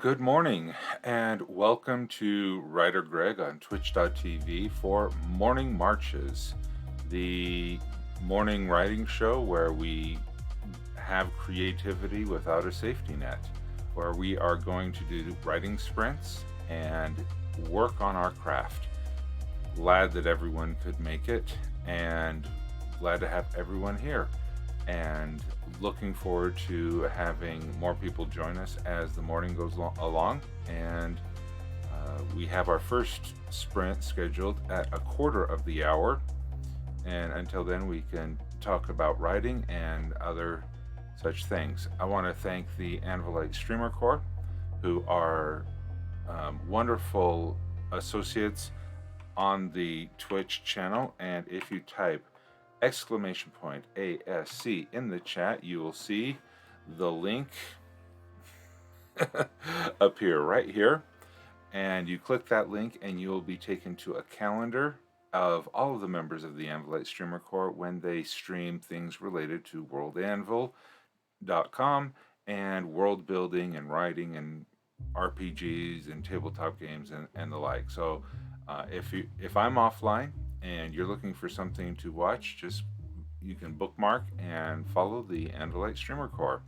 Good morning and welcome to WriterGreg on twitch.tv for Morning Marches, the morning writing show where we have creativity without a safety net, where we are going to do writing sprints and work on our craft. Glad that everyone could make it and glad to have everyone here, and looking forward to having more people join us as the morning goes along. And we have our first sprint scheduled at a quarter of the hour, and until then we can talk about writing and other such things. I want to thank the Anvilite Streamer Corps, who are wonderful associates on the Twitch channel, and if you type !ASC in the chat, you will see the link appear right here, and you click that link and you will be taken to a calendar of all of the members of the Anvilite Streamer Corps when they stream things related to worldanvil.com and world building and writing and RPGs and tabletop games and the like. So if I'm offline and you're looking for something to watch, you can bookmark and follow the Anvilite Streamer Corps.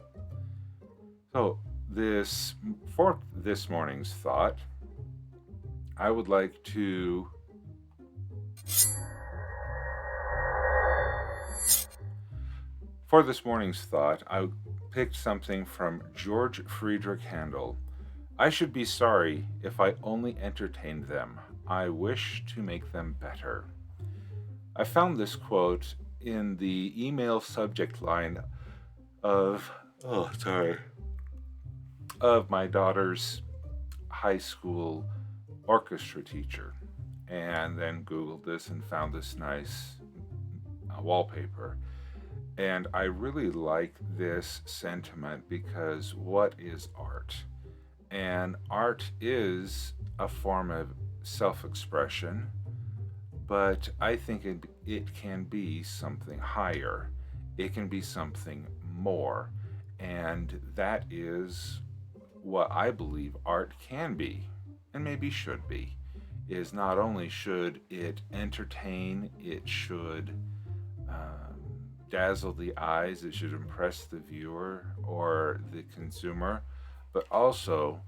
So for this morning's thought, I would like to I picked something from George Friedrich Handel. I should be sorry if I only entertained them. I wish to make them better. I found this quote in the email subject line of my daughter's high school orchestra teacher, and then Googled this and found this nice wallpaper. And I really like this sentiment because what is art? And art is a form of self expression, but I think it can be something higher. It can be something more. And that is what I believe art can be, and maybe should be. Is not only should it entertain, it should dazzle the eyes, it should impress the viewer or the consumer, but also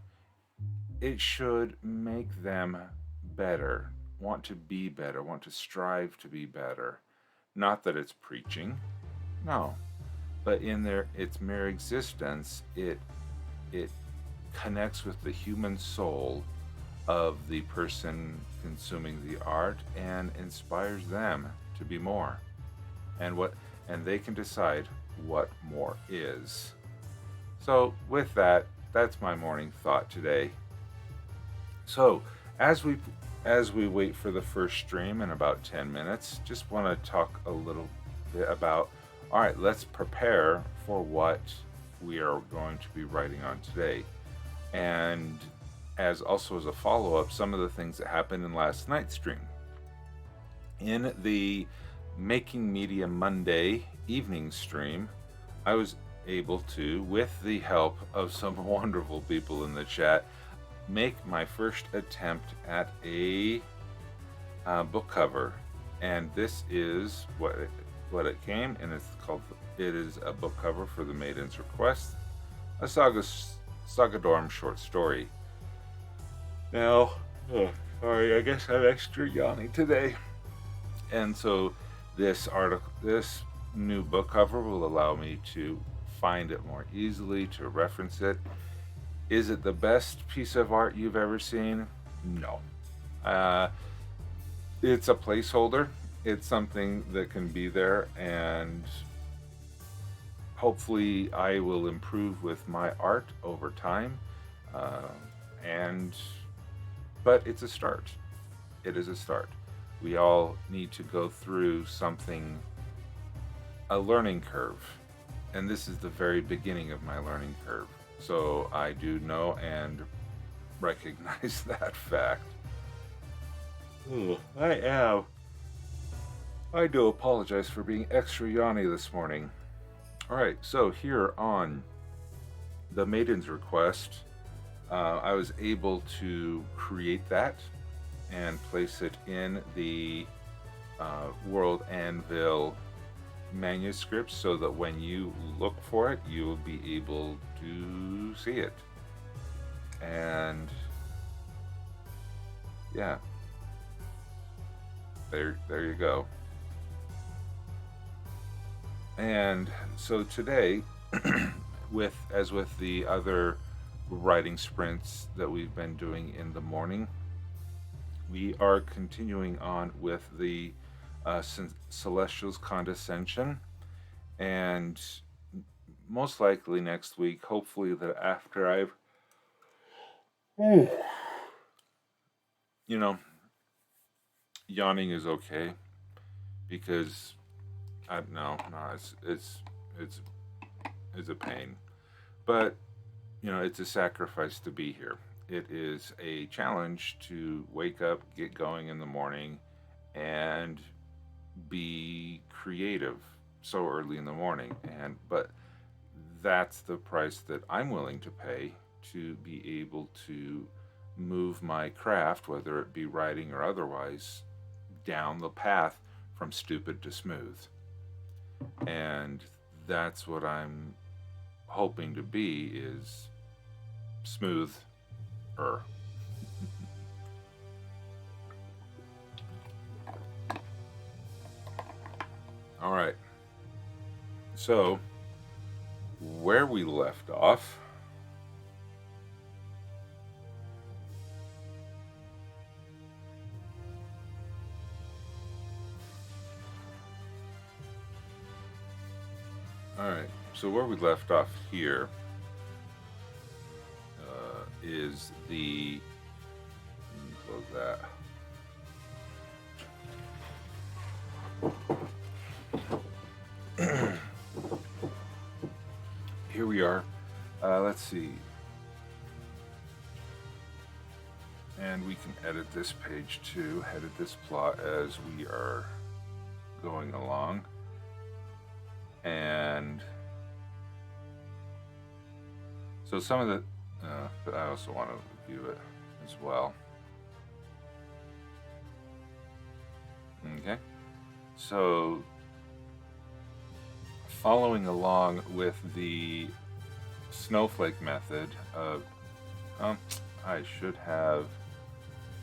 it should make them better, want to be better, want to strive to be better. Not that it's preaching, no, but in their its mere existence, it connects with the human soul of the person consuming the art and inspires them to be more. And what and they can decide what more is. So with that, that's my morning thought today. So, as we wait for the first stream in about 10 minutes, just want to talk a little bit about, all right, let's prepare for what we are going to be writing on today. And as a follow-up, some of the things that happened in last night's stream. In the Making Media Monday evening stream, I was able to, with the help of some wonderful people in the chat, make my first attempt at a book cover. And this is what it came, and it is a book cover for The Maiden's Request, a Sagadorm short story. Now, sorry, I guess I'm extra yawning today. And so this new book cover will allow me to find it more easily, to reference it. Is it the best piece of art you've ever seen? No. It's a placeholder. It's something that can be there, and hopefully I will improve with my art over time. But it's a start. It is a start. We all need to go through a learning curve. And this is the very beginning of my learning curve. So I do know and recognize that fact. I do apologize for being extra yawny this morning. Alright, so here on The Maiden's Request, I was able to create that and place it in the World Anvil manuscript so that when you look for it, you will be able to see it. And yeah, there you go. And so today, with the other writing sprints that we've been doing in the morning, we are continuing on with the Celestial's Condescension, and most likely next week, hopefully that after I've yawning is okay, because it's a pain, but it's a sacrifice to be here. It is a challenge to wake up, get going in the morning, and be creative so early in the morning. But that's the price that I'm willing to pay to be able to move my craft, whether it be writing or otherwise, down the path from stupid to smooth. And that's what I'm hoping to be, is smooth. All right. So, where we left off, here is the, let me close that. here we are. Let's see. And we can edit this page too, edit this plot as we are going along. And so some of the, but I also want to view it as well. Okay, so following along with the snowflake method of, I should have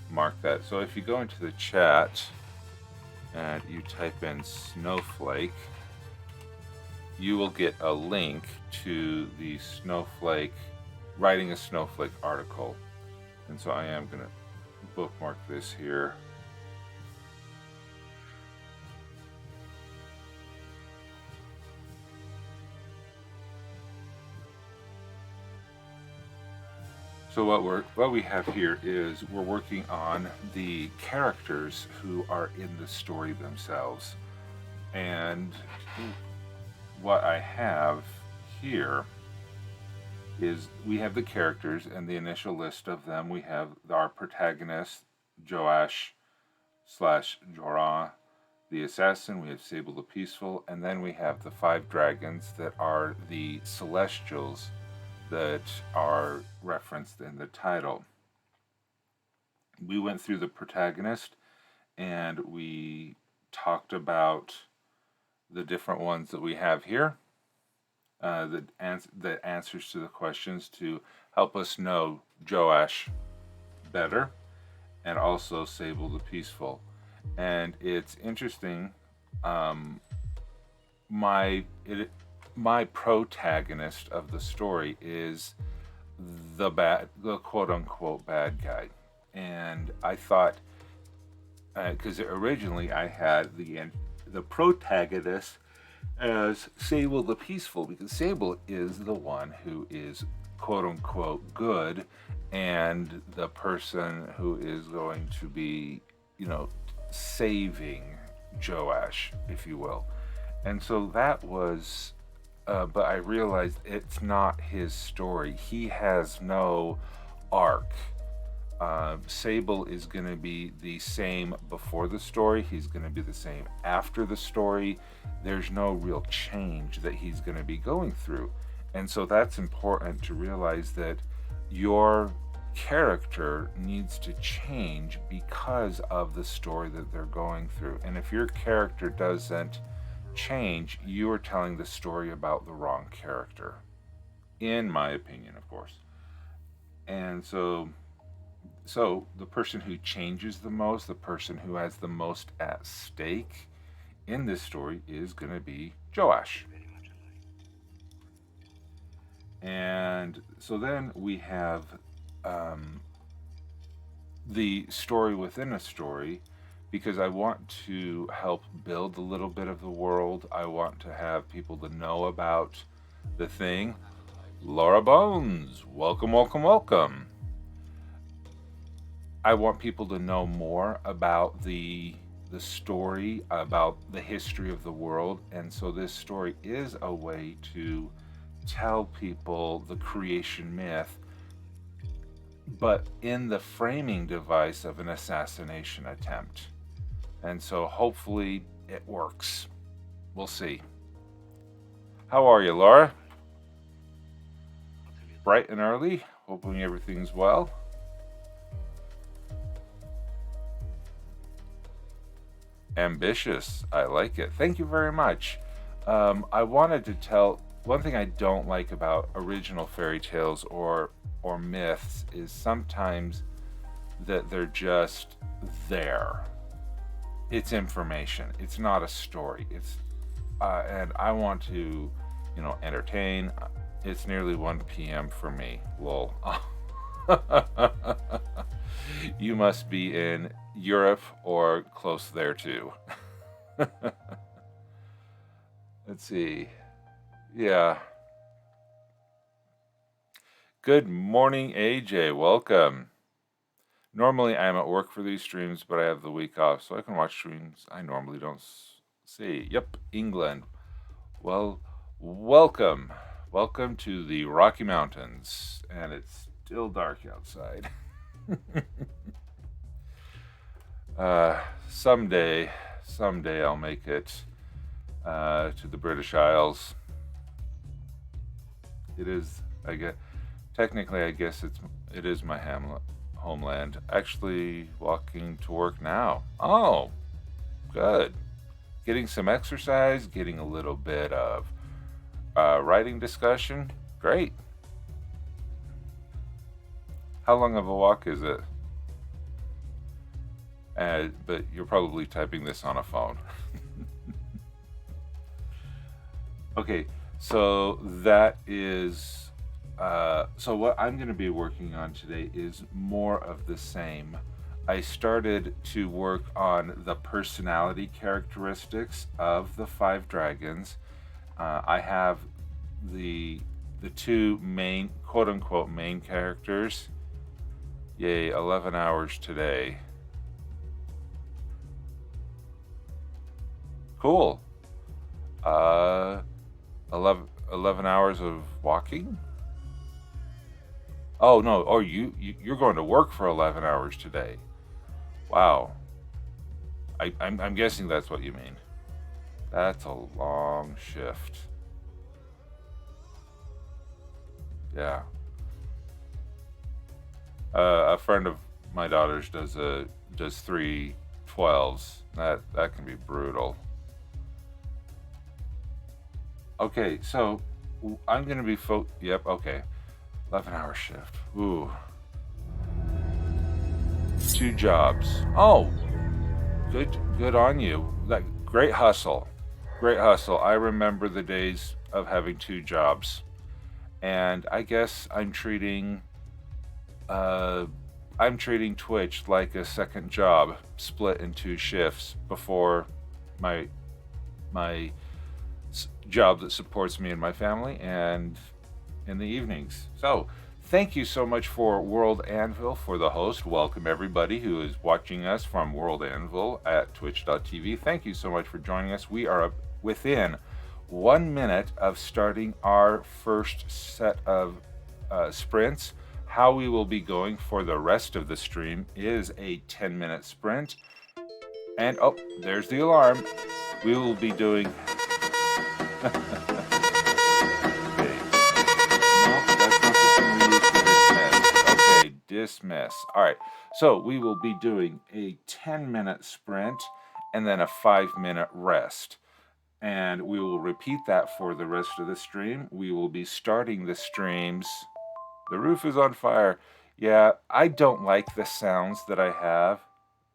marked that. So if you go into the chat and you type in snowflake, you will get a link to the snowflake, writing a snowflake article. And so I am going to bookmark this here. So what we have here is we're working on the characters who are in the story themselves. And what I have here is we have the characters and the initial list of them. We have our protagonist, Joash / Jorah, the assassin. We have Sable the Peaceful, and then we have the 5 dragons that are the celestials that are referenced in the title. We went through the protagonist and we talked about the different ones that we have here, the answers to the questions to help us know Joash better, and also Sable the Peaceful. And it's interesting, my protagonist of the story is the quote-unquote bad guy. And I thought, because originally I had the protagonist as Sable the Peaceful, because Sable is the one who is quote-unquote good, and the person who is going to be, saving Joash, if you will. And so that was, but I realized it's not his story. He has no arc. Sable is going to be the same before the story. He's going to be the same after the story. There's no real change that he's going to be going through. And so that's important to realize, that your character needs to change because of the story that they're going through. And if your character doesn't change, you are telling the story about the wrong character, in my opinion, of course. And so the person who changes the most, the person who has the most at stake in this story, is going to be Joash. And so then we have the story within a story, because I want to help build a little bit of the world. I want to have people to know about the thing. Laura Bones, welcome, welcome, welcome. I want people to know more about the story, about the history of the world. And so this story is a way to tell people the creation myth, but in the framing device of an assassination attempt. And so hopefully it works. We'll see. How are you, Laura? Bright and early. Hoping everything's well. Ambitious. I like it. Thank you very much. I wanted to tell, one thing I don't like about original fairy tales or myths is sometimes that they're just there. It's information. It's not a story. It's and I want to, entertain. It's nearly 1 p.m. for me. Lol. You must be in Europe or close there too. Let's see. Yeah. Good morning, AJ. Welcome. Normally I'm at work for these streams, but I have the week off, so I can watch streams I normally don't see. Yep, England. Well, welcome. Welcome to the Rocky Mountains, and it's still dark outside. uh, someday, someday I'll make it to the British Isles. It is, I guess, technically, I guess it is my homeland. Actually, walking to work now. Oh, good. Getting some exercise, getting a little bit of writing discussion. Great. How long of a walk is it? But you're probably typing this on a phone. Okay, so that is. So what I'm going to be working on today is more of the same. I started to work on the personality characteristics of the five dragons. I have the two main, quote unquote, main characters. Yay, 11 hours today. Cool. Uh, 11 hours of walking? Oh no, oh you're going to work for 11 hours today. Wow. I'm guessing that's what you mean. That's a long shift. Yeah. A friend of my daughter's does 3 12s. That can be brutal. Okay, so I'm gonna be Yep. Okay, 11-hour shift. Ooh, 2 jobs. Oh, good on you. That great hustle, great hustle. I remember the days of having 2 jobs, and I guess uh, I'm treating Twitch like a second job, split in 2 shifts before my my job that supports me and my family, and in the evenings. So, thank you so much for World Anvil for the host. Welcome everybody who is watching us from World Anvil at twitch.tv. Thank you so much for joining us. We are within 1 minute of starting our first set of sprints. How we will be going for the rest of the stream is a 10-minute sprint. And oh, there's the alarm. We will be doing okay. No, that's not the thing we use to dismiss. Okay, dismiss. All right. So we will be doing a 10-minute sprint and then a 5-minute rest. And we will repeat that for the rest of the stream. We will be starting the streams. The roof is on fire. Yeah, I don't like the sounds that I have.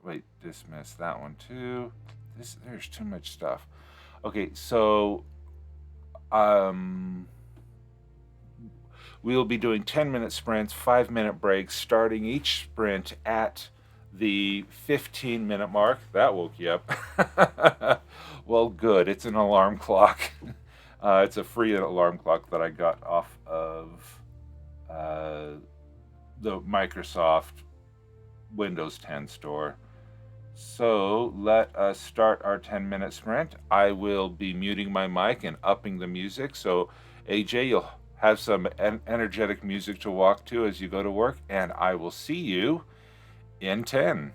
Wait, dismiss that one too. There's too much stuff. Okay, so we'll be doing 10-minute sprints, 5-minute breaks, starting each sprint at the 15-minute mark. That woke you up. Well, good. It's an alarm clock. It's a free alarm clock that I got off of the Microsoft Windows 10 store. So let us start our 10-minute sprint. I will be muting my mic and upping the music. So AJ, you'll have some energetic music to walk to as you go to work, and I will see you in 10.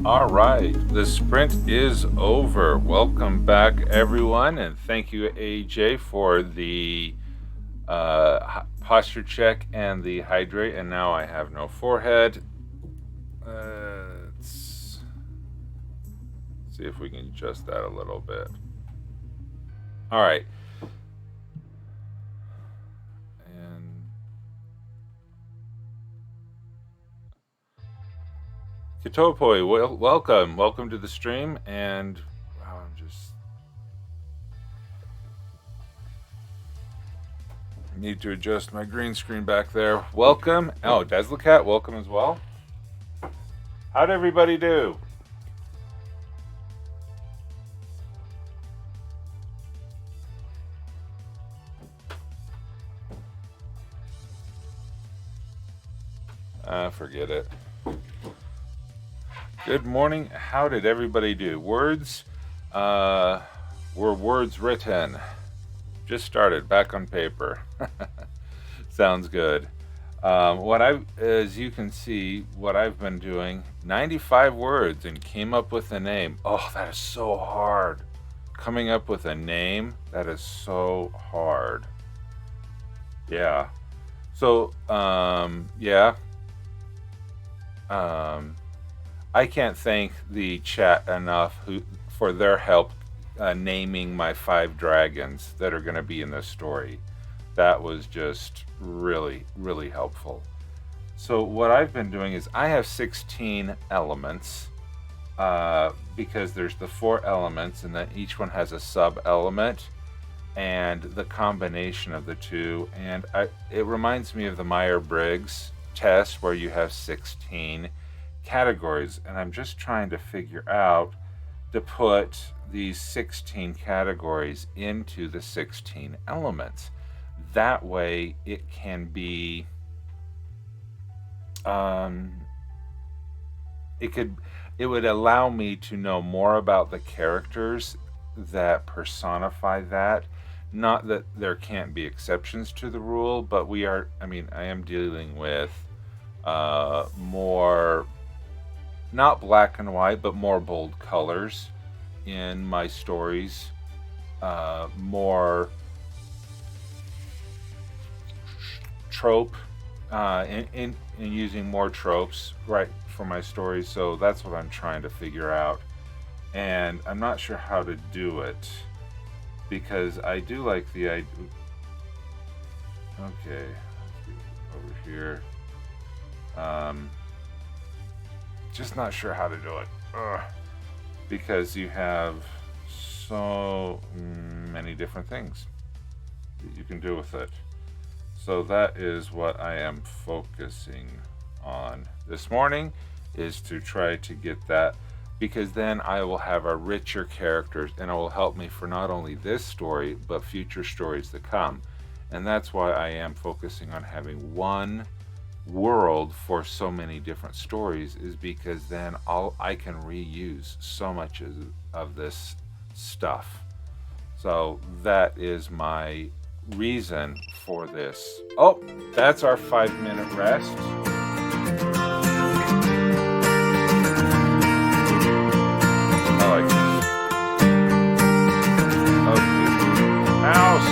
All right, the sprint is over. Welcome back, everyone, and thank you, AJ, for the posture check and the hydrate. And now I have no forehead. Let's see if we can adjust that a little bit. All right. And Kitopoi, welcome to the stream. And wow, I'm just need to adjust my green screen back there. Welcome. Oh, Deslicat, welcome as well. How'd everybody do? Forget it. Good morning. How did everybody do? Words were words written. Just started back on paper. Sounds good. As you can see, what I've been doing, 95 words and came up with a name. Oh, that is so hard. Coming up with a name, that is so hard. Yeah. So, yeah. I can't thank the chat enough for their help naming my 5 dragons that are going to be in this story. That was just really, really helpful. So what I've been doing is I have 16 elements because there's the 4 elements, and then each one has a sub-element and the combination of the two. And it reminds me of the Myers-Briggs test where you have 16 categories, and I'm just trying to figure out to put these 16 categories into the 16 elements. That way it can be it would allow me to know more about the characters that personify that. Not that there can't be exceptions to the rule, but I am dealing with more, not black and white, but more bold colors in my stories. More trope, in using more tropes, right, for my stories. So that's what I'm trying to figure out. And I'm not sure how to do it, because I do like the idea. Okay, let's get over here. Just not sure how to do it. Because you have so many different things that you can do with it. So that is what I am focusing on this morning, is to try to get that, because then I will have a richer characters, and it will help me for not only this story but future stories to come. And that's why I am focusing on having one world for so many different stories, is because then I can reuse so much of this stuff. So that is my reason for this. Oh, that's our 5-minute rest. I like this. Okay. Mouse!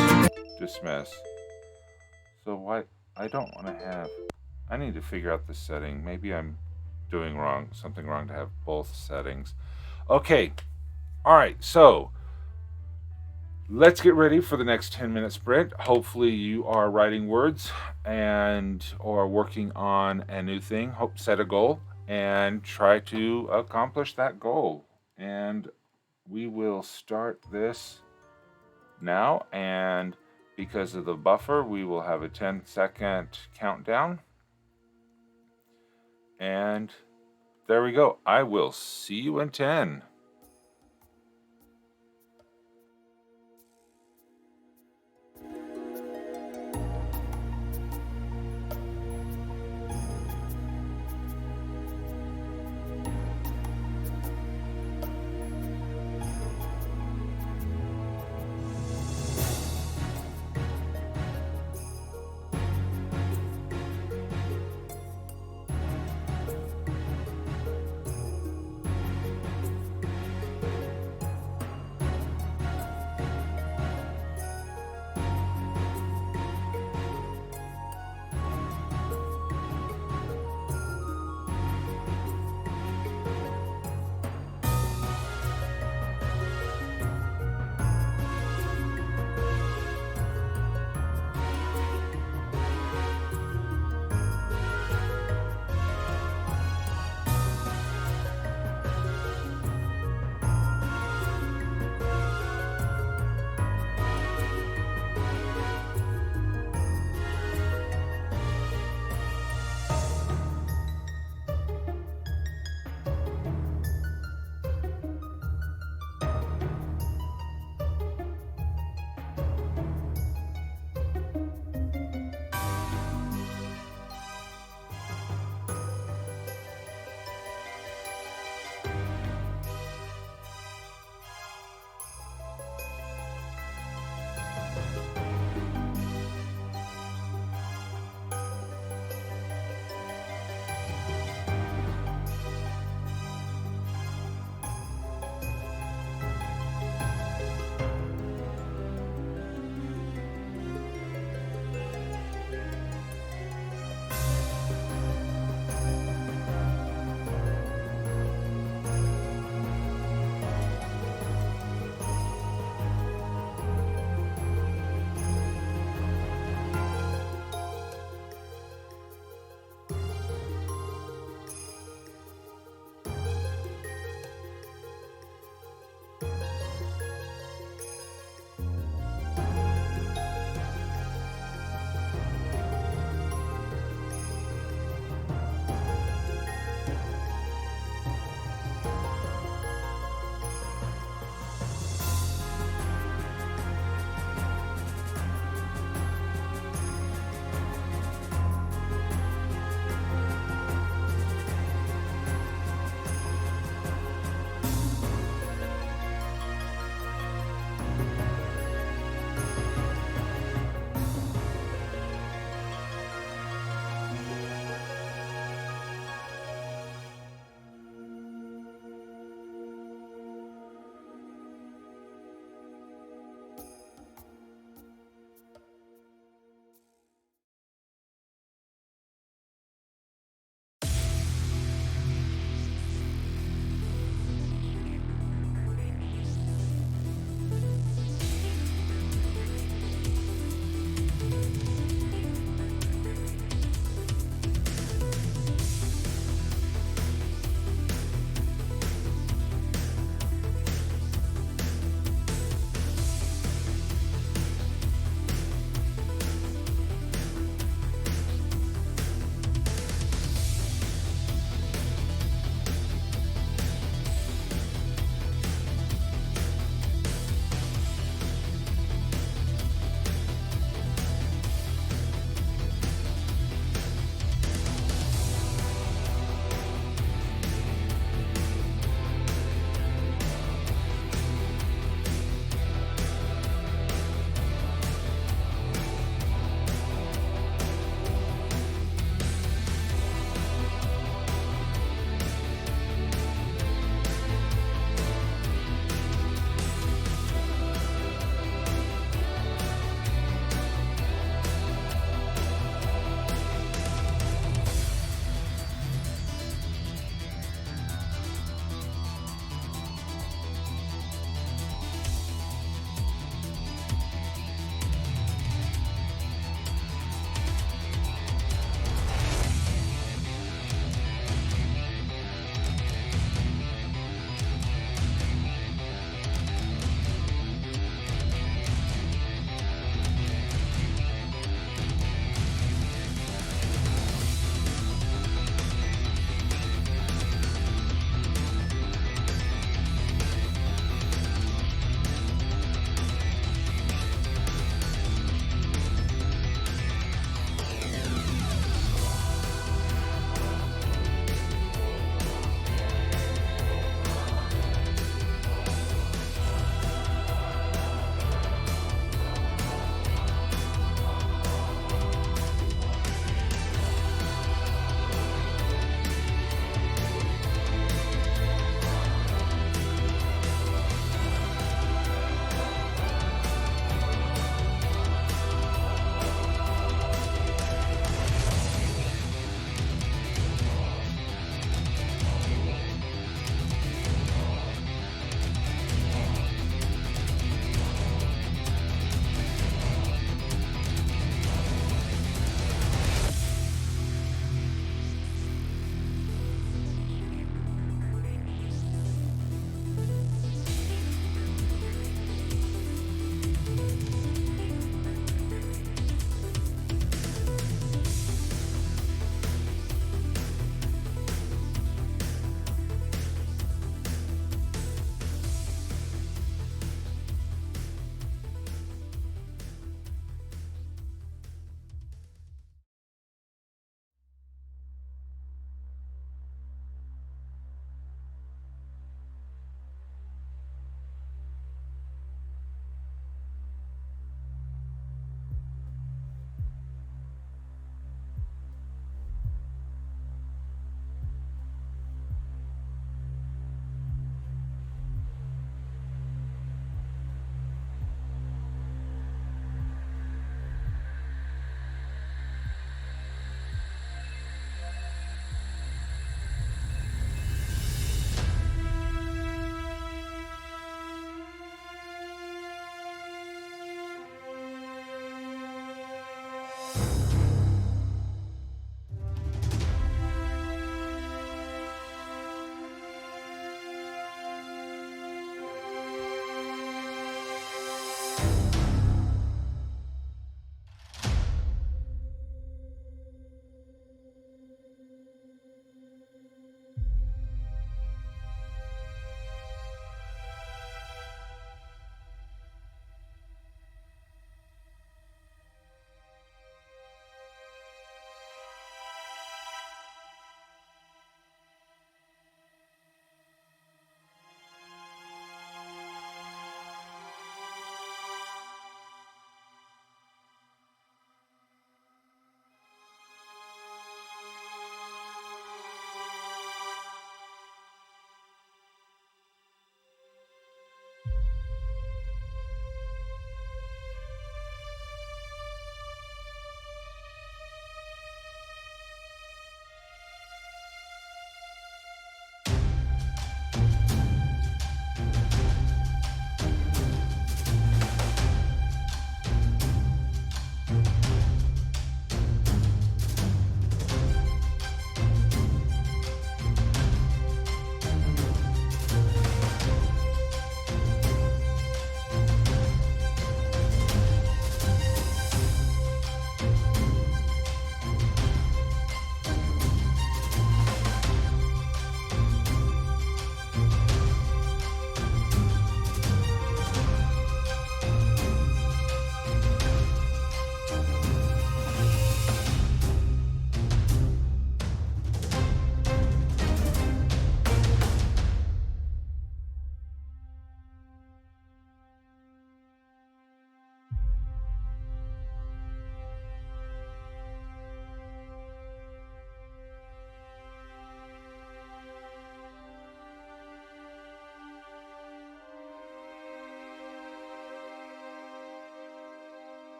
Dismiss. So what I don't want to have, I need to figure out the setting. Maybe I'm doing something wrong to have both settings. Okay. All right. So let's get ready for the next 10-minute sprint. Hopefully you are writing words or working on a new thing. Set a goal and try to accomplish that goal. And we will start this now. And because of the buffer, we will have a 10-second countdown. And there we go. I will see you in 10.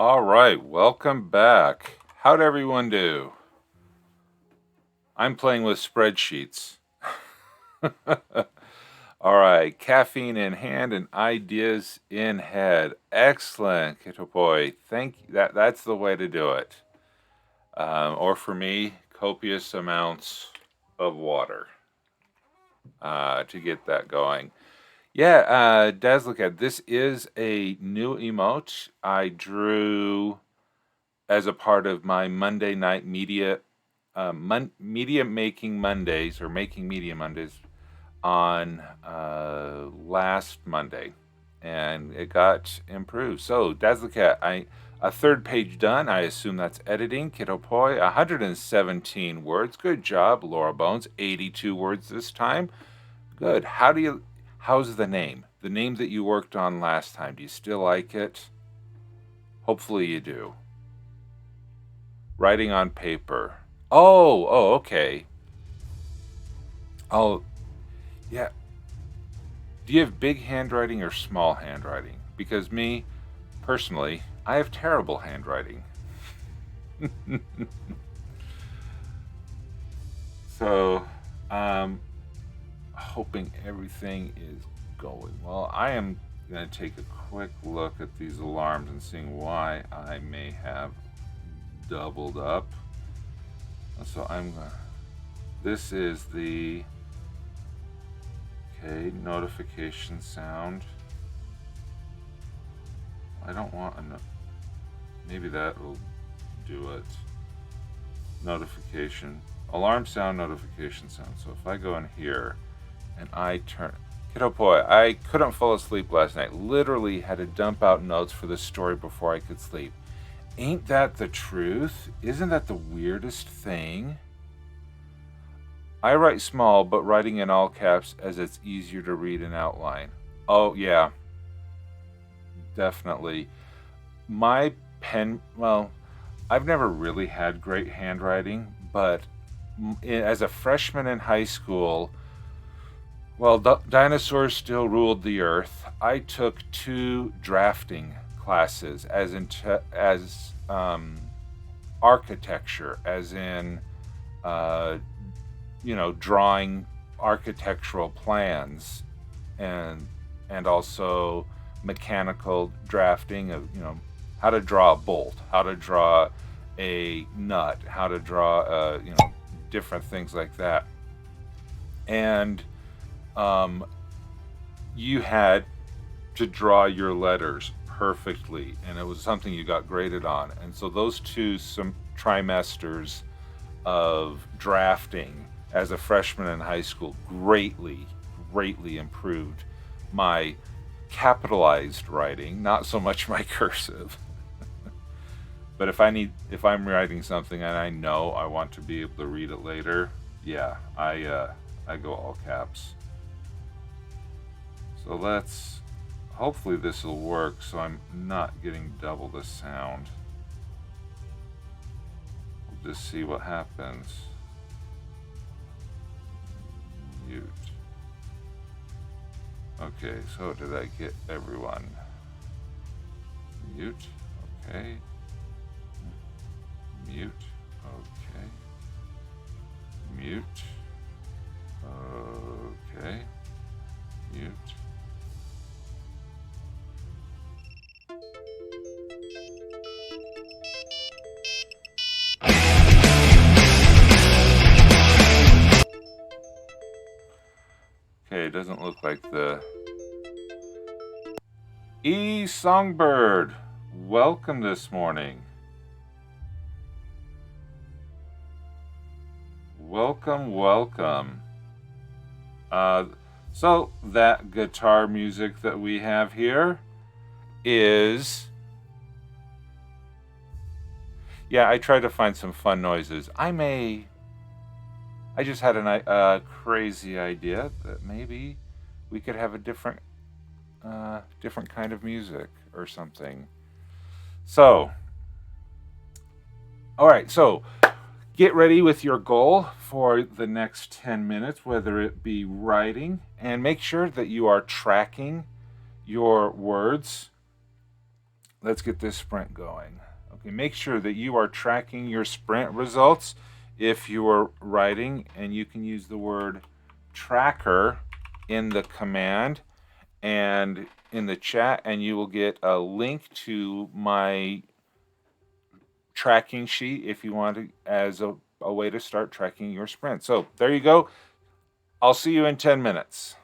All right, welcome back. How'd everyone do? I'm playing with spreadsheets. All right, caffeine in hand and ideas in head. Excellent, Kito boy. Thank you. That's the way to do it. Or for me, copious amounts of water to get that going. Yeah, Daz, look at this is a new emote I drew as a part of my Monday night media media making Mondays or making media Mondays on last Monday, and it got improved. So Dazzle Cat, a third page done. I assume that's editing. Kiddo Poi, 117 words. Good job, Laura Bones. 82 words this time. Good. How's the name? The name that you worked on last time. Do you still like it? Hopefully you do. Writing on paper. Oh, okay. Oh, yeah. Do you have big handwriting or small handwriting? Because me, personally, I have terrible handwriting. So, hoping everything is going well. I am going to take a quick look at these alarms and seeing why I may have doubled up. So this is the notification sound. I don't want maybe that will do it. Notification, alarm sound, notification sound. So if I go in here and I turn, Kiddo boy, I couldn't fall asleep last night. Literally had to dump out notes for this story before I could sleep. Ain't that the truth? Isn't that the weirdest thing? I write small, but writing in all caps as it's easier to read and outline. Oh, yeah. Definitely. My pen, well, I've never really had great handwriting, but as a freshman in high school, well, dinosaurs still ruled the earth. I took 2 drafting classes, as architecture, as in drawing architectural plans, and also mechanical drafting of how to draw a bolt, how to draw a nut, how to draw different things like that. And you had to draw your letters perfectly, and it was something you got graded on. And so those some trimesters of drafting as a freshman in high school greatly improved my capitalized writing, not so much my cursive. But if I'm writing something and I know I want to be able to read it later, yeah, I go all caps. So hopefully this will work so I'm not getting double the sound. We'll just see what happens. Mute. Okay, so did I get everyone? Mute. Okay. Mute. Okay. Mute. Okay. Mute. Okay, it doesn't look like the Songbird. Welcome this morning. Welcome. So that guitar music that we have here is, yeah, I tried to find some fun noises. I just had a crazy idea that maybe we could have a different kind of music or something. So, all right, so get ready with your goal for the next 10 minutes, whether it be writing, and make sure that you are tracking your words let's get this sprint going. Okay, make sure that you are tracking your sprint results if you are writing, and you can use the word tracker in the command and in the chat, and you will get a link to my tracking sheet if you want to, as a way to start tracking your sprint. So there you go. I'll see you in 10 minutes.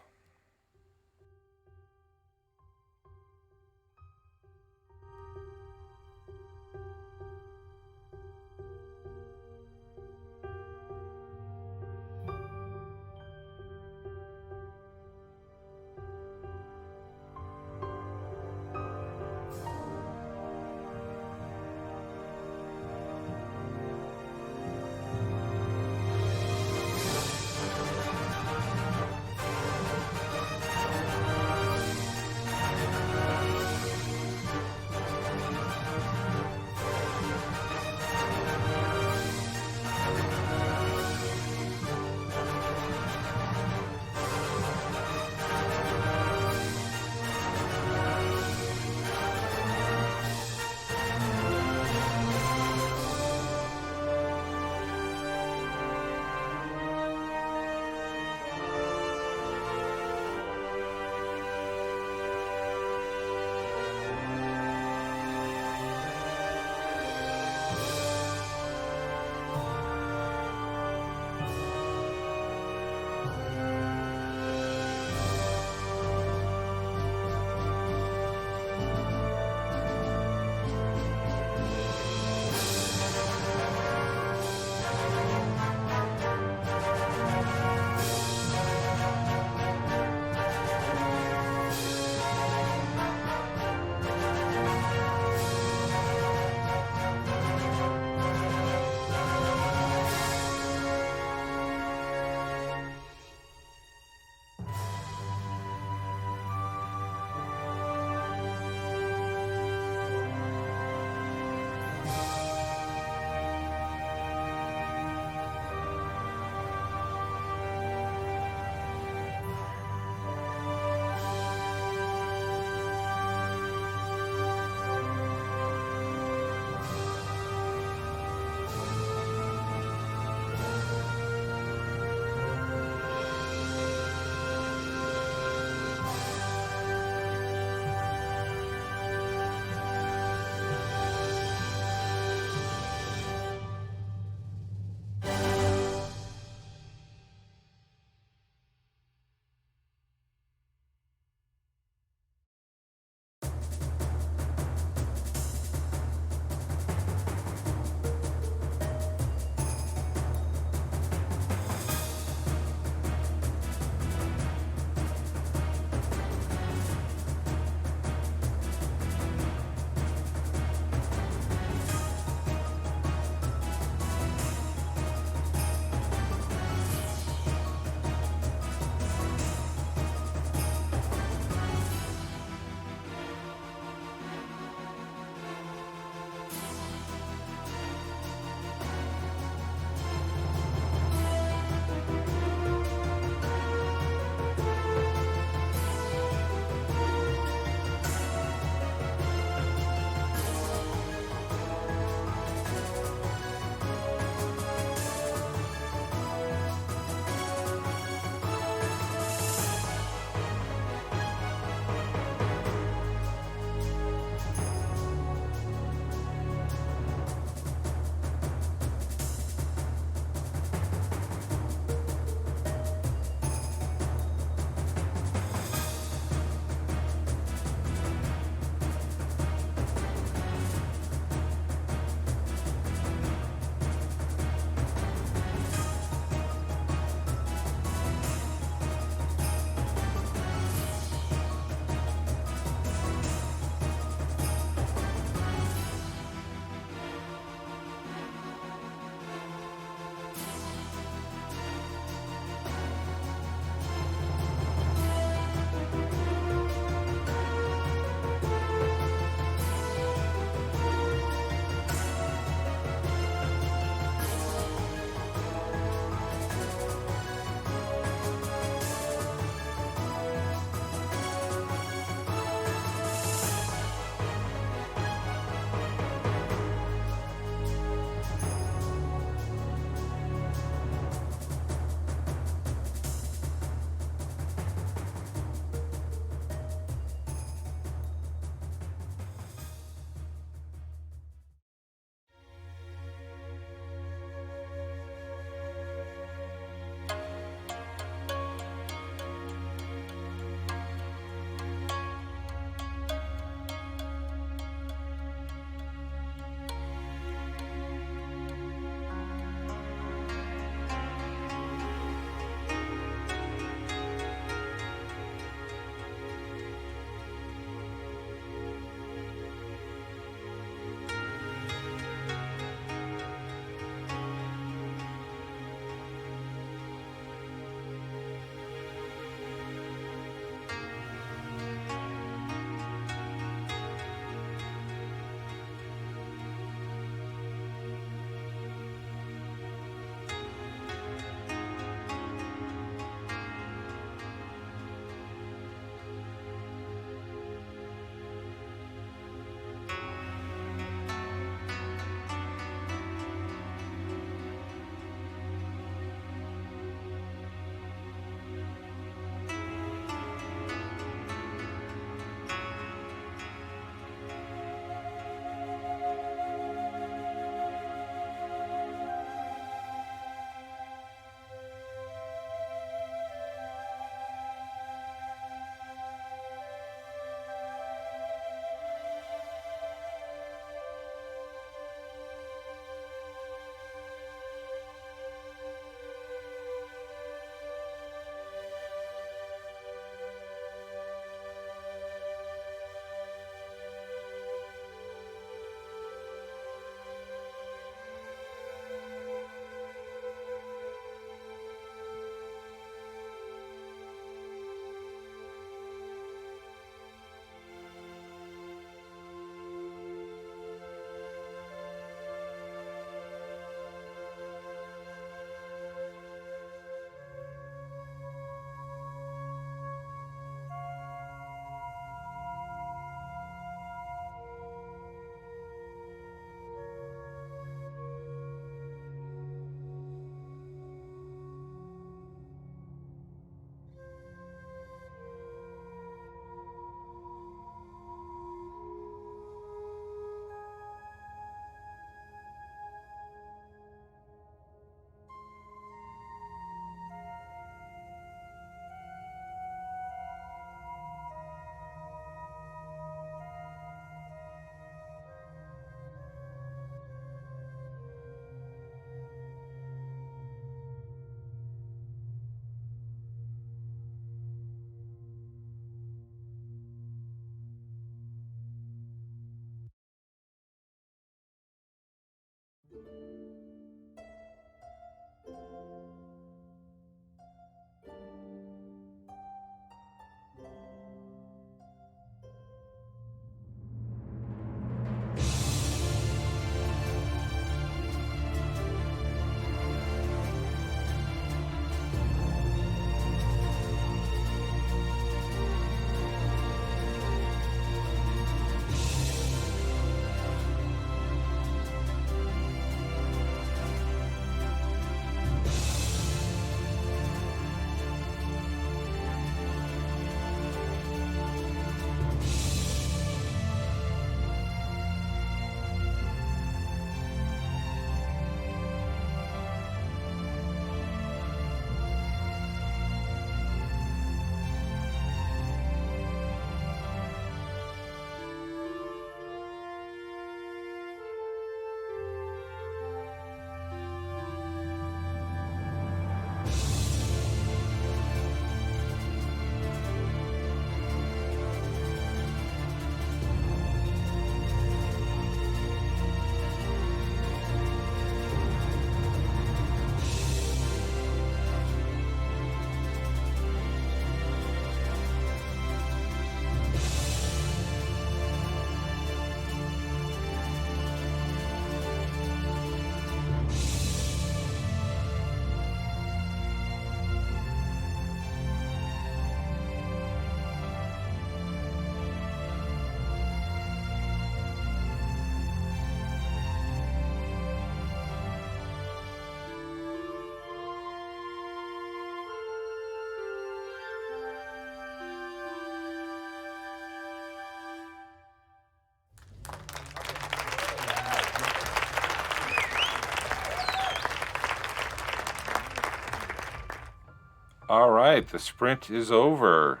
All right, the sprint is over.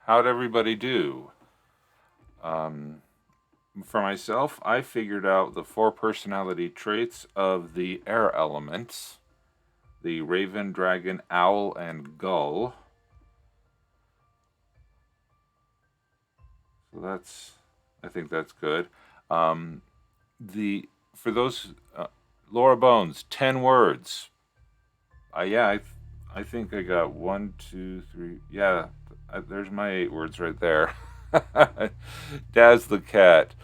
How'd everybody do? For myself, I figured out the 4 personality traits of the air elements: the raven, dragon, owl, and gull. So I think that's good. For those, Laura Bones, 10 words. I think I got 1, 2, 3. Yeah, there's my 8 words right there. Daz the cat,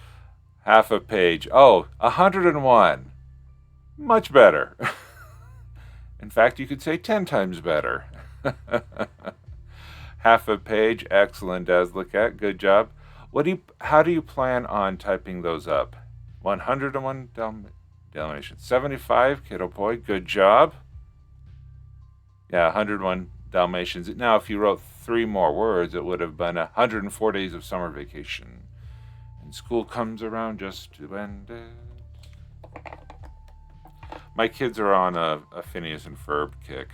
half a page. Oh, 101. Much better. In fact, you could say 10 times better. Half a page, excellent, Daz the cat. Good job. How do you plan on typing those up? 101 Dalmatians. 75, kiddo boy. Good job. Yeah, 101 Dalmatians. Now, if you wrote 3 more words, it would have been 104 days of summer vacation. And school comes around just to end it. My kids are on a Phineas and Ferb kick.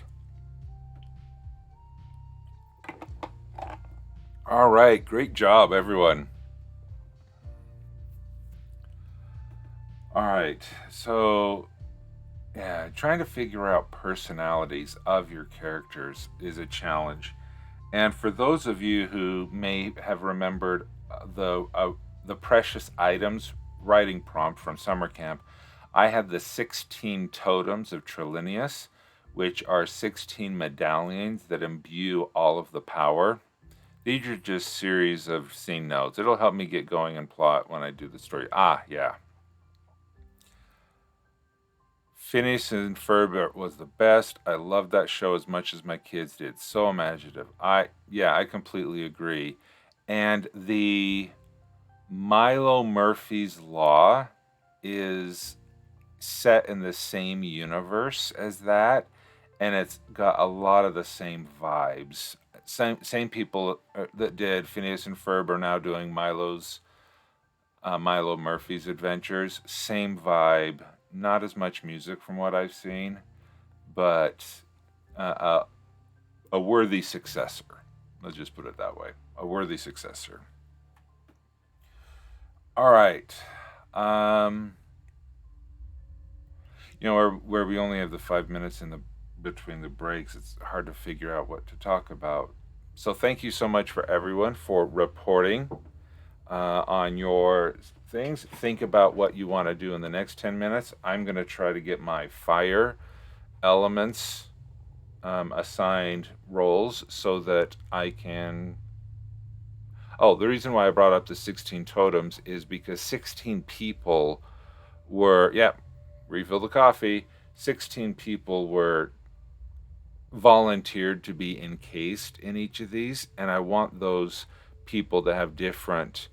All right, great job, everyone. All right, so yeah, trying to figure out personalities of your characters is a challenge. And for those of you who may have remembered the precious items writing prompt from summer camp, I had the 16 totems of Trilinius, which are 16 medallions that imbue all of the power. These are just series of scene notes. It'll help me get going and plot when I do the story. Yeah. Phineas and Ferb was the best. I loved that show as much as my kids did. So imaginative. I completely agree. And the Milo Murphy's Law is set in the same universe as that, and it's got a lot of the same vibes. Same people that did Phineas and Ferb are now doing Milo Murphy's Adventures. Same vibe. Not as much music from what I've seen, but a worthy successor. Let's just put it that way. A worthy successor. All right. Where we only have the 5 minutes between the breaks, it's hard to figure out what to talk about. So thank you so much for everyone for reporting on your things. Think about what you want to do in the next 10 minutes. I'm going to try to get my fire elements assigned roles so that I can... Oh, the reason why I brought up the 16 totems is because 16 people were... refill the coffee. 16 people were volunteered to be encased in each of these, and I want those people to have different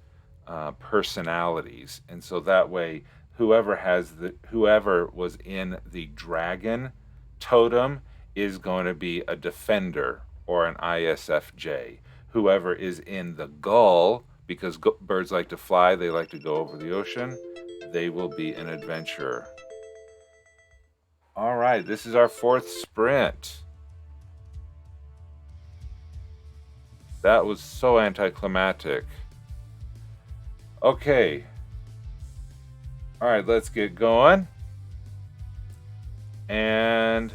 personalities, and so that way whoever was in the dragon totem is going to be a defender or an ISFJ. Whoever is in the gull, because birds like to fly, they like to go over the ocean, they will be an adventurer. All right, this is our 4th sprint. That was so anticlimactic. Okay. All right, let's get going. And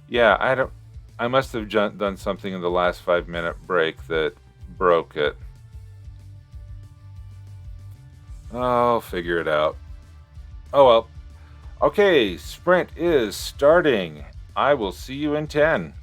I must have done something in the last 5-minute break that broke it. I'll figure it out. Oh well. Okay, sprint is starting. I will see you in 10.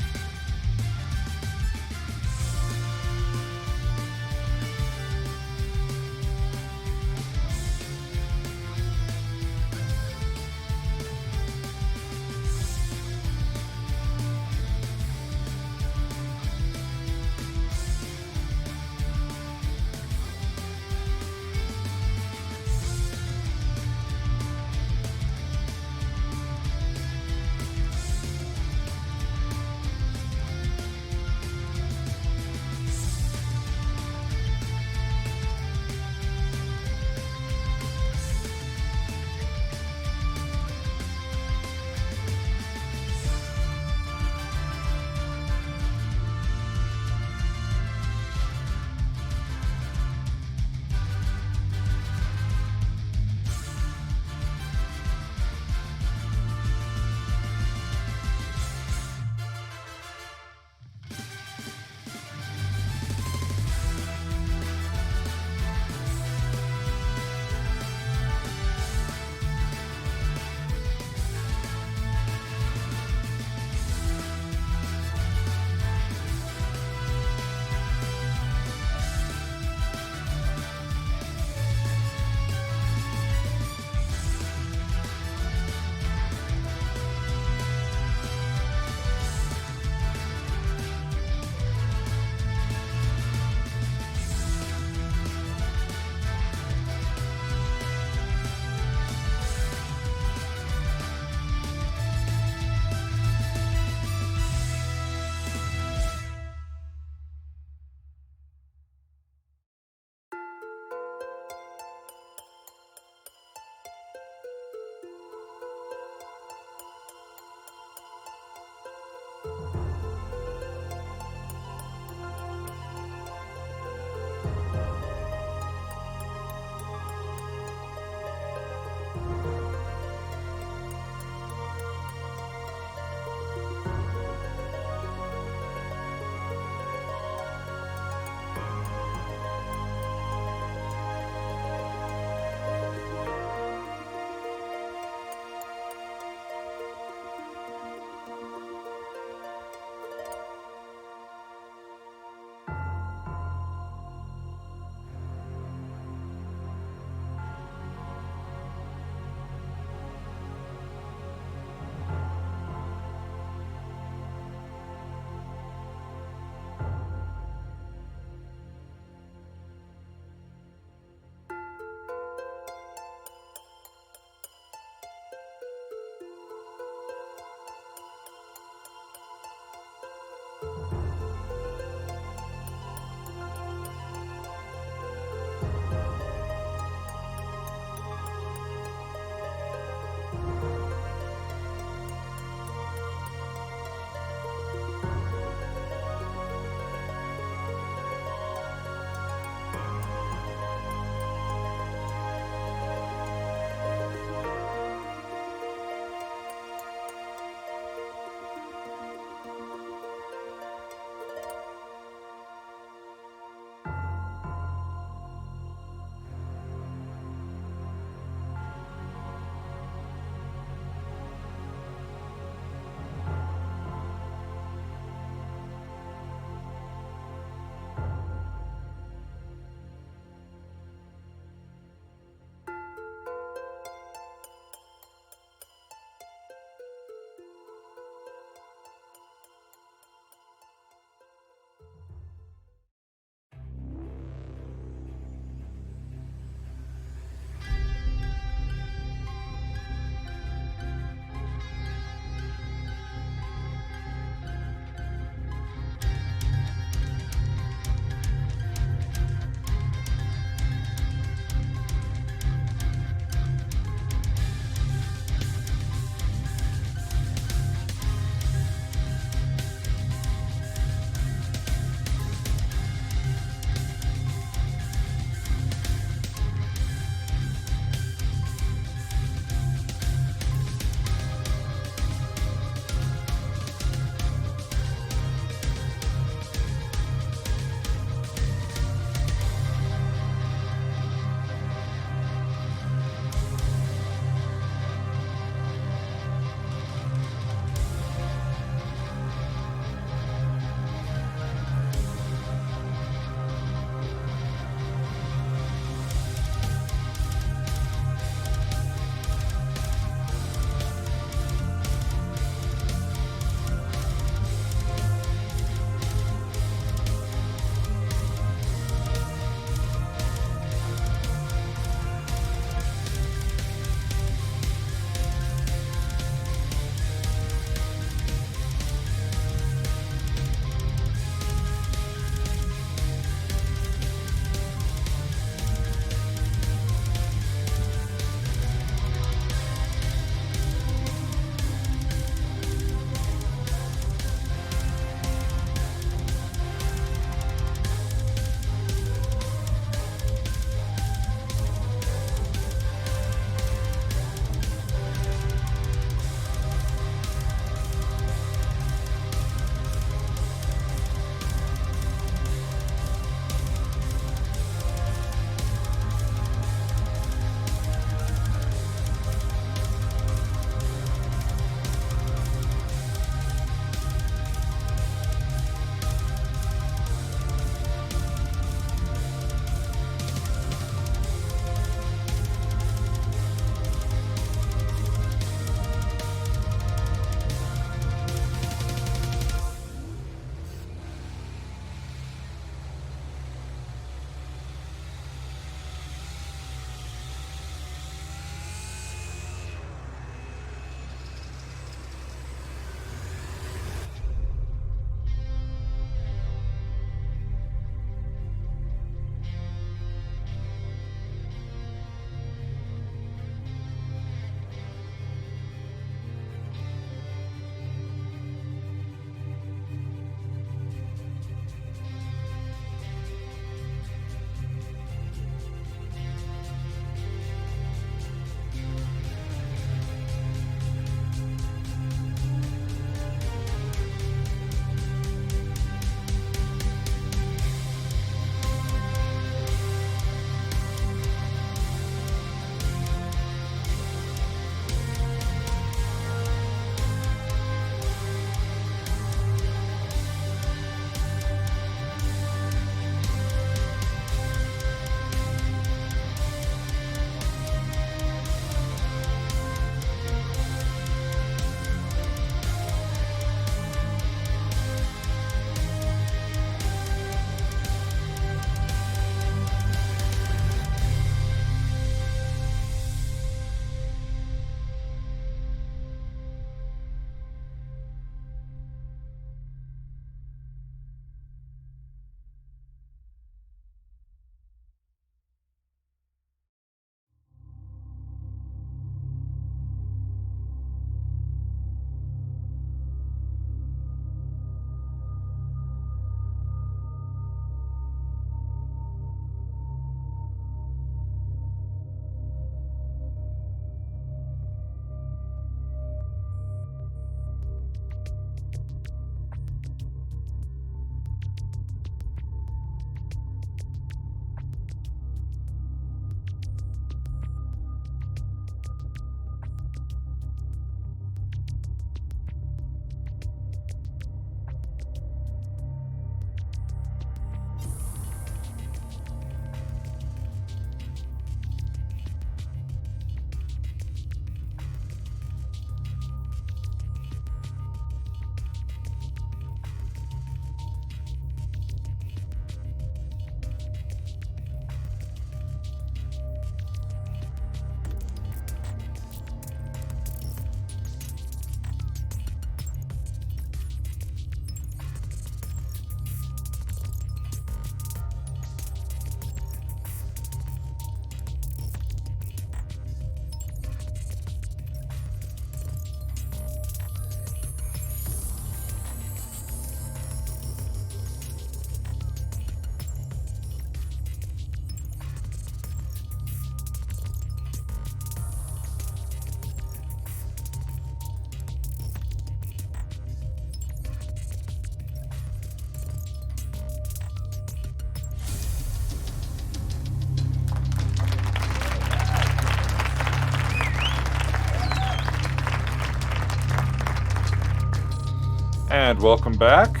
And welcome back.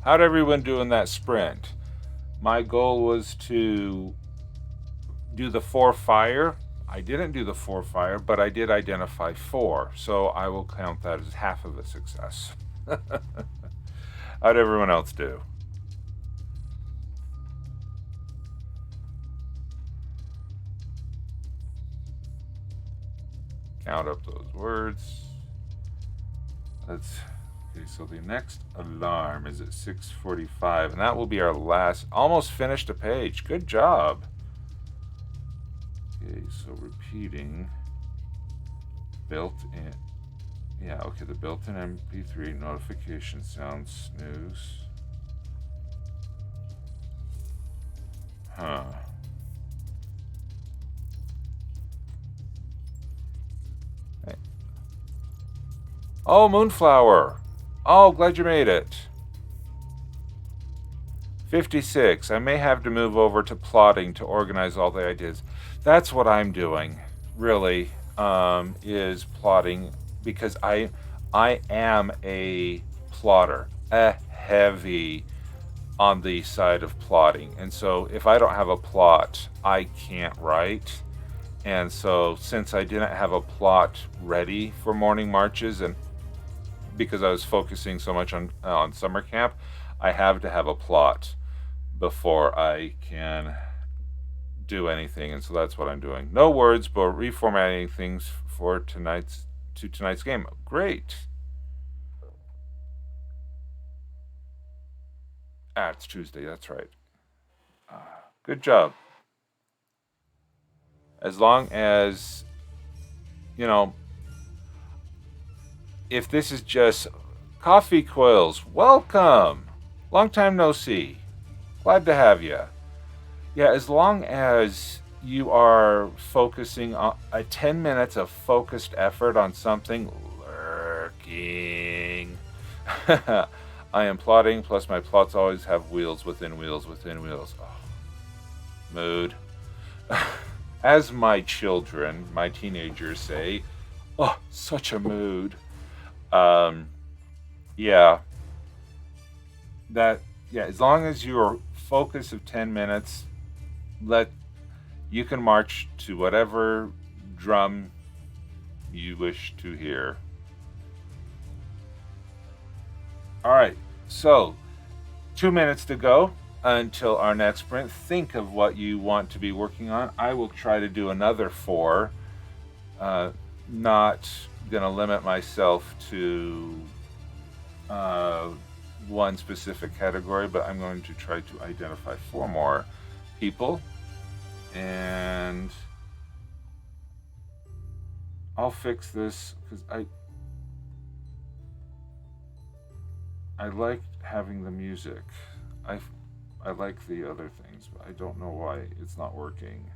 How'd everyone do in that sprint? My goal was to do the 4 fire. I didn't do the 4 fire, but I did identify 4, so I will count that as half of a success. How'd everyone else do? Count up those words. Okay, so the next alarm is at 6:45, and that will be our last. Almost finished a page. Good job. Okay, so repeating. Built-in. Yeah, okay, the built-in MP3 notification sound snooze. Huh. Hey. Oh, Moonflower. Oh, glad you made it. 56. I may have to move over to plotting to organize all the ideas. That's what I'm doing, really, is plotting, because I am a plotter, a heavy on the side of plotting. And so if I don't have a plot, I can't write. And so since I didn't have a plot ready for morning marches, and because I was focusing so much on summer camp, I have to have a plot before I can do anything. And so that's what I'm doing. No words, but reformatting things for tonight's game. Great. It's Tuesday, that's right. Good job. As long as, if this is just coffee quills, welcome. Long time no see. Glad to have you. Yeah, as long as you are focusing on 10 minutes of focused effort on something, lurking. I am plotting, plus my plots always have wheels within wheels within wheels. Oh, mood. As my children, my teenagers say, oh, such a mood. Yeah. As long as your focus of 10 minutes, you can march to whatever drum you wish to hear. All right, so 2 minutes to go until our next sprint. Think of what you want to be working on. I will try to do another 4. Not gonna limit myself to one specific category, but I'm going to try to identify 4 more people, and I'll fix this because I like having the music. I like the other things, but I don't know why it's not working.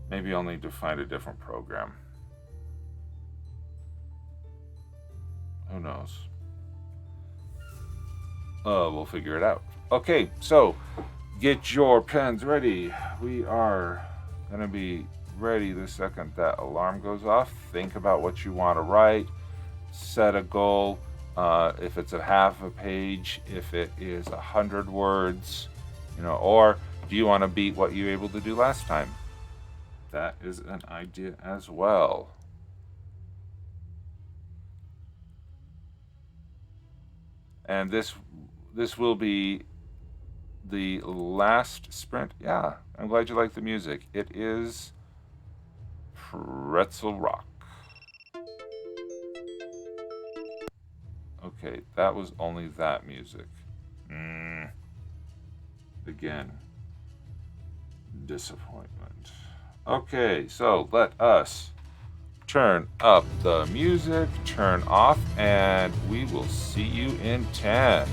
Maybe I'll need to find a different program. Who knows? We'll figure it out. Okay, so get your pens ready. We are going to be ready the second that alarm goes off. Think about what you want to write. Set a goal. If it's a half a page, if it is 100 words, or do you want to beat what you were able to do last time? That is an idea as well. And this will be the last sprint. Yeah, I'm glad you like the music. It is Pretzel Rock. Okay, that was only that music. Again, disappointment. Okay, so let us turn up the music, turn off, and we will see you in 10.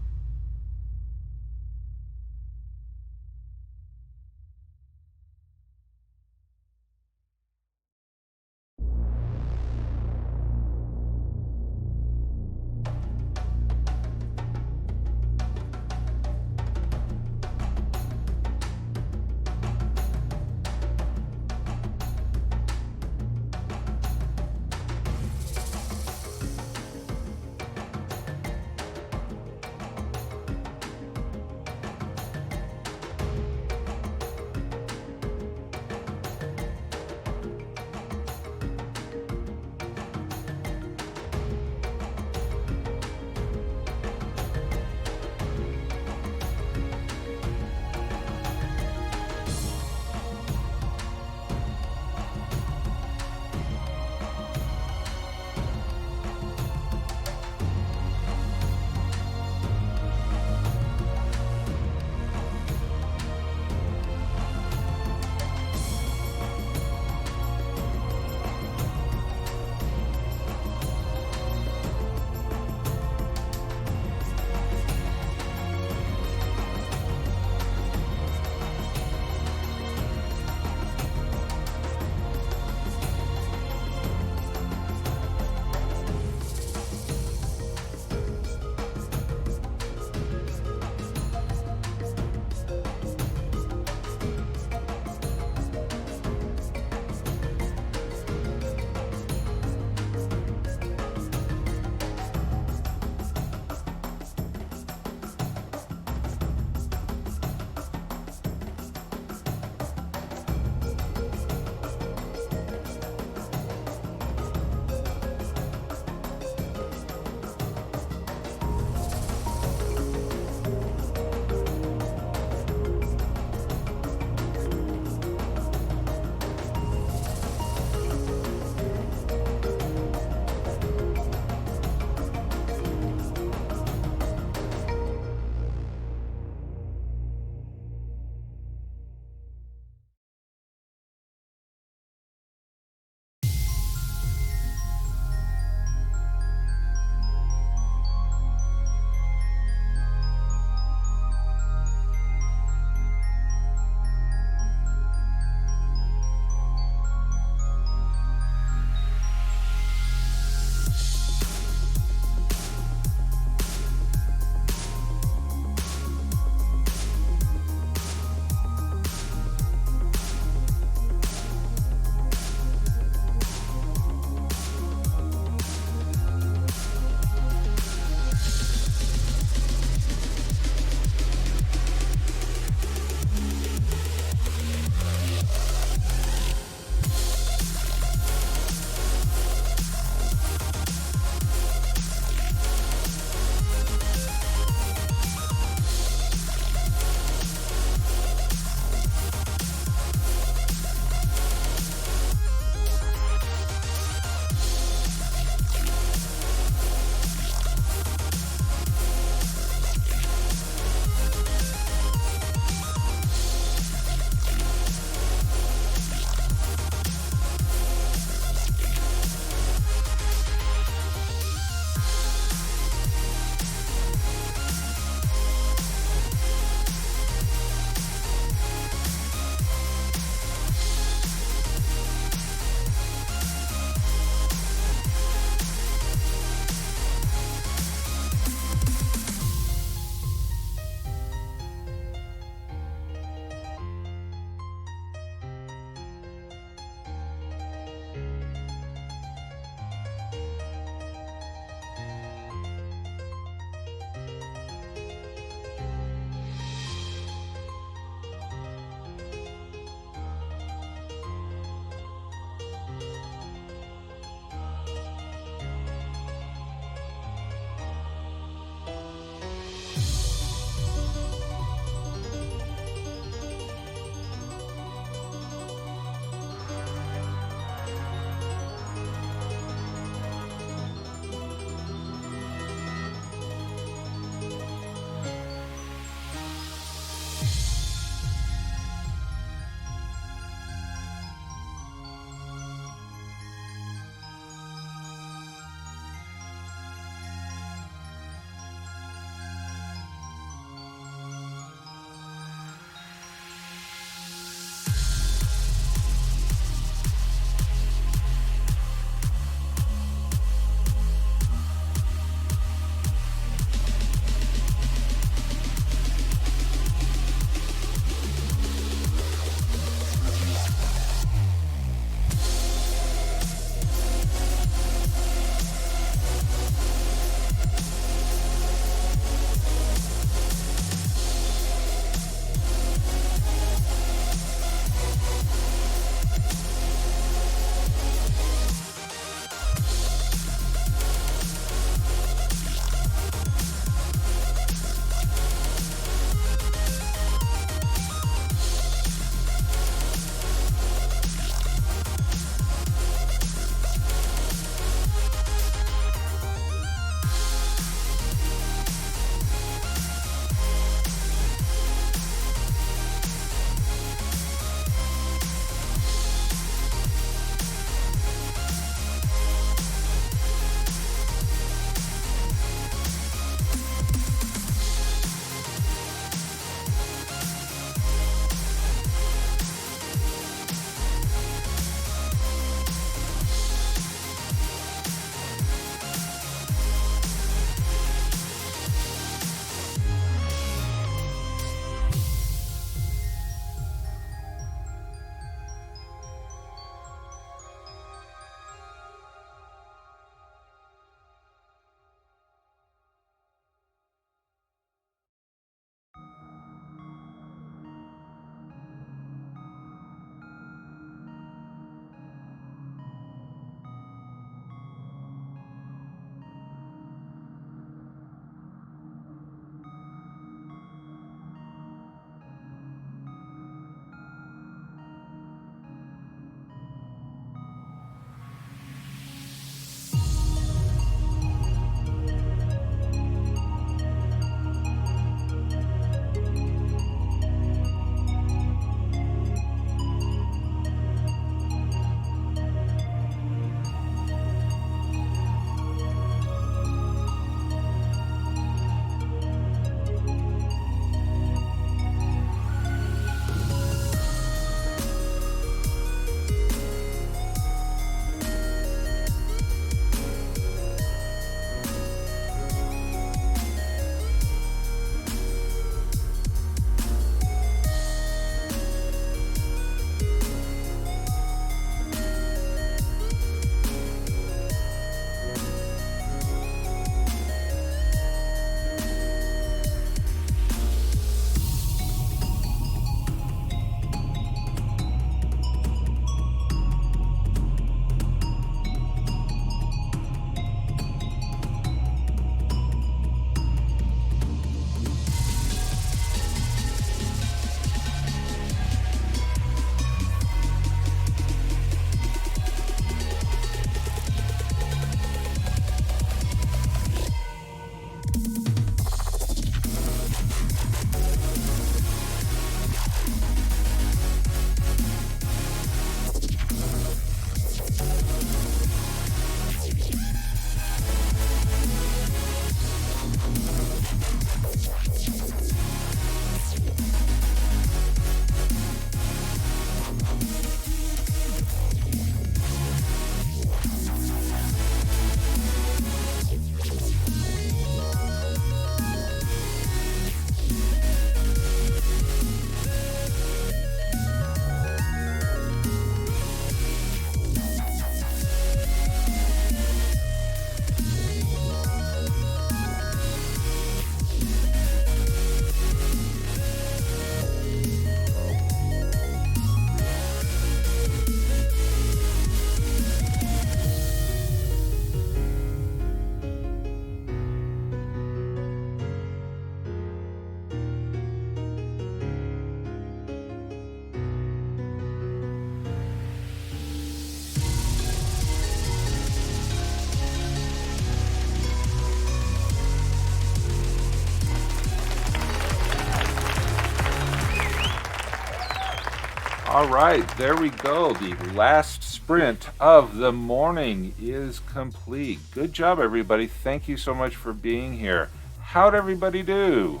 All right, there we go. The last sprint of the morning is complete. Good job, everybody. Thank you so much for being here. How'd everybody do?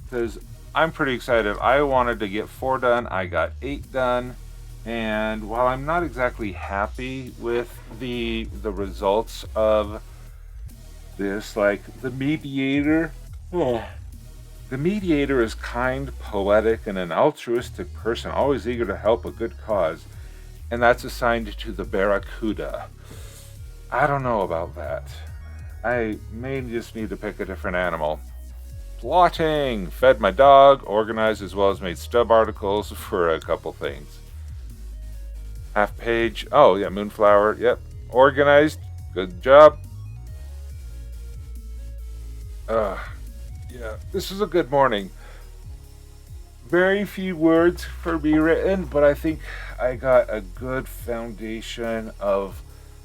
Because I'm pretty excited. I wanted to get 4 done. I got 8 done. And while I'm not exactly happy with the results of this, like the mediator, the mediator is kind, poetic, and an altruistic person, always eager to help a good cause, and that's assigned to the barracuda. I don't know about that. I may just need to pick a different animal. Plotting! Fed my dog, organized as well as made stub articles for a couple things. Half page. Oh, yeah, Moonflower. Yep. Organized. Good job. Yeah, this is a good morning. Very few words for me written, but I think I got a good foundation of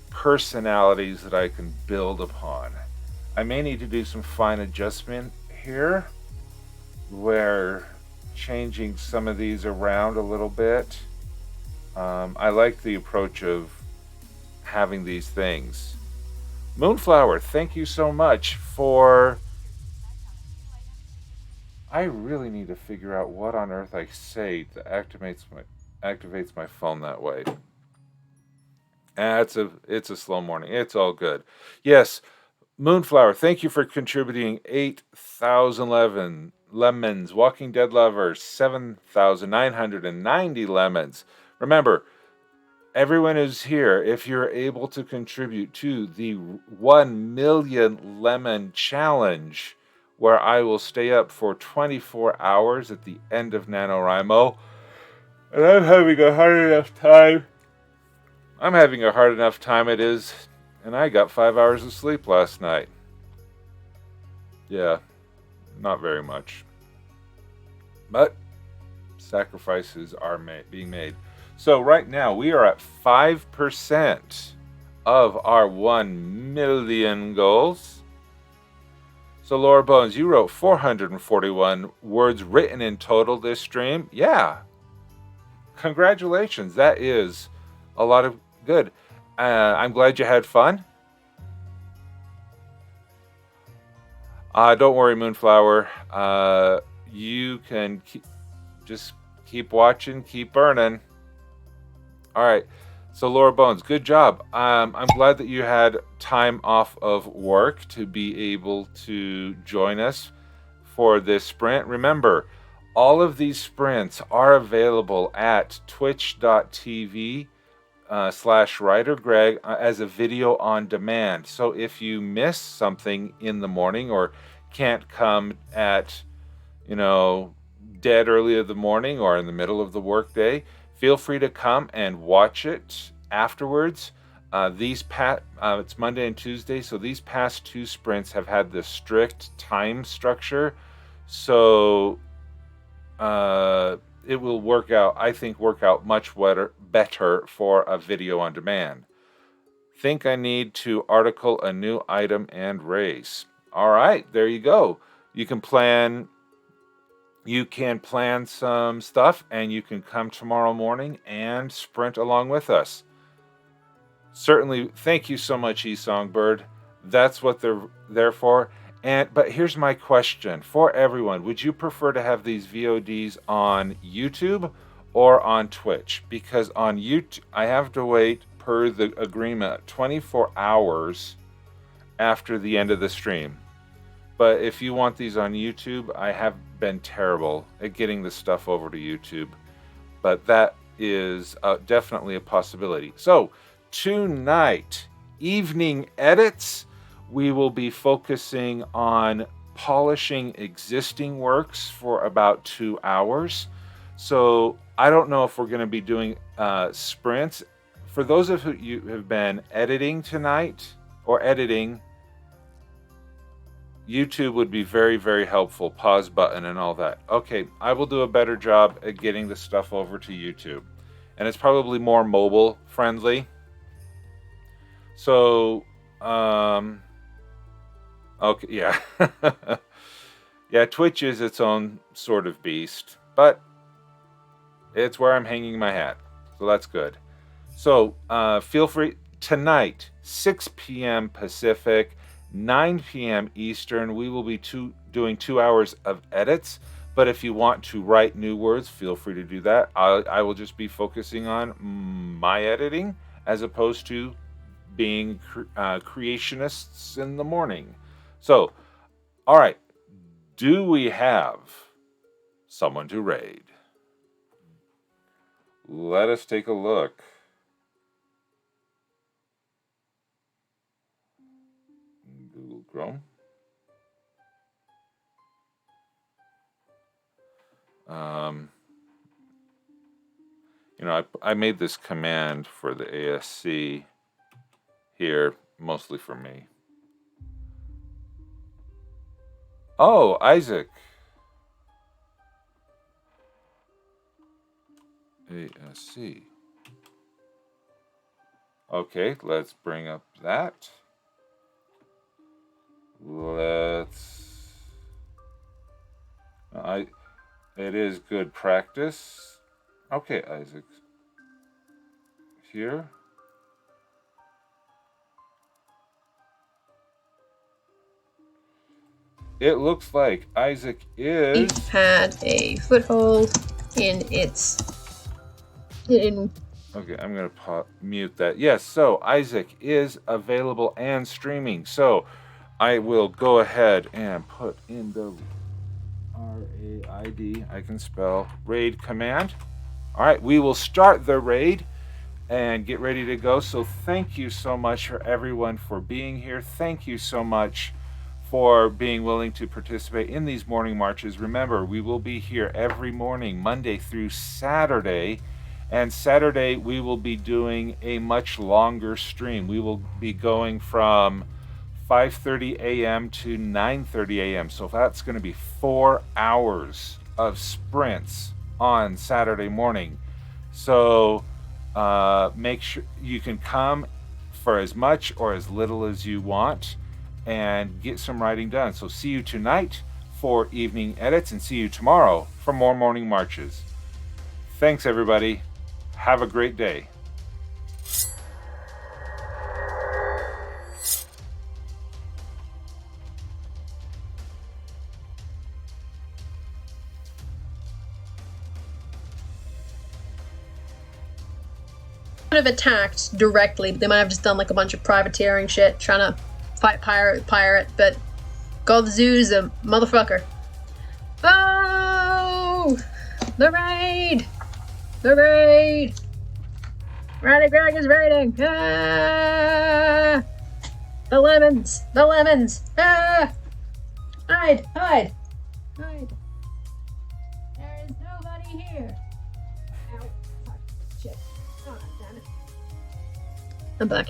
personalities that I can build upon. I may need to do some fine adjustment here, where changing some of these around a little bit. I like the approach of having these things. Moonflower, thank you so much for... I really need to figure out what on earth I say that activates my phone that way. It's a slow morning. It's all good. Yes, Moonflower, thank you for contributing 8,011 lemons. Walking Dead Lover, 7,990 lemons. Remember, everyone who's here, if you're able to contribute to the 1 million lemon challenge, where I will stay up for 24 hours at the end of NaNoWriMo, and I'm having a hard enough time it is, and I got 5 hours of sleep last night. Yeah, not very much. But sacrifices are being made. So right now we are at 5% of our 1 million goals. So Laura Bones, you wrote 441 words written in total this stream. Yeah. Congratulations. That is a lot of good. I'm glad you had fun. Don't worry, Moonflower. You can just keep watching, keep burning. All right. So Laura Bones, good job. I'm glad that you had time off of work to be able to join us for this sprint. Remember, all of these sprints are available at twitch.tv /WriterGreg as a video on demand. So if you miss something in the morning or can't come at, dead early of the morning or in the middle of the workday, feel free to come and watch it afterwards. It's Monday and Tuesday, so these past 2 sprints have had this strict time structure. So it will work out much better for a video on demand. Think I need to article a new item and race. All right, there you go. You can plan some stuff, and you can come tomorrow morning and sprint along with us. Certainly, thank you so much, eSongbird. That's what they're there for. But here's my question for everyone. Would you prefer to have these VODs on YouTube or on Twitch? Because on YouTube, I have to wait, per the agreement, 24 hours after the end of the stream. But if you want these on YouTube, I have been terrible at getting this stuff over to YouTube. But that is definitely a possibility. So tonight, evening edits, we will be focusing on polishing existing works for about 2 hours. So I don't know if we're going to be doing sprints. For those of you who have been editing tonight or editing, YouTube would be very, very helpful. Pause button and all that. Okay, I will do a better job at getting the stuff over to YouTube. And it's probably more mobile friendly. So, okay, yeah. Yeah, Twitch is its own sort of beast. But It's where I'm hanging my hat. So that's good. So feel free. Tonight, 6 p.m. Pacific, 9 p.m. Eastern, we will be doing 2 hours of edits. But if you want to write new words, feel free to do that. I will just be focusing on my editing as opposed to being creationists in the morning. So, all right. Do we have someone to raid? Let us take a look. Google Chrome. I made this command for the ASC here, mostly for me. Oh, Isaac. ASC. Okay, let's bring up that. It is good practice. Okay, Isaac. Here. It looks like Isaac is... had a foothold in its... Okay, I'm going to mute that. Yes, so Isaac is available and streaming. So I will go ahead and put in the RAID, I can spell, raid command. All right, we will start the raid and get ready to go. So thank you so much for everyone for being here. Thank you so much for being willing to participate in these morning marches. Remember, we will be here every morning, Monday through Saturday. And Saturday, we will be doing a much longer stream. We will be going from 5:30 a.m. to 9:30 a.m. So that's going to be 4 hours of sprints on Saturday morning. So make sure you can come for as much or as little as you want and get some writing done. So see you tonight for evening edits and see you tomorrow for more morning marches. Thanks, everybody. Have a great day. Have attacked directly, but they might have just done like a bunch of privateering shit, trying to fight pirate, but God Zoo's a motherfucker. Oh! The raid! The raid! WriterGreg is raiding! Ah! The lemons! The lemons! Ah! Hide! Hide! Hide! There is nobody here! Ow. Fuck. Shit. Oh, damn it. I'm back.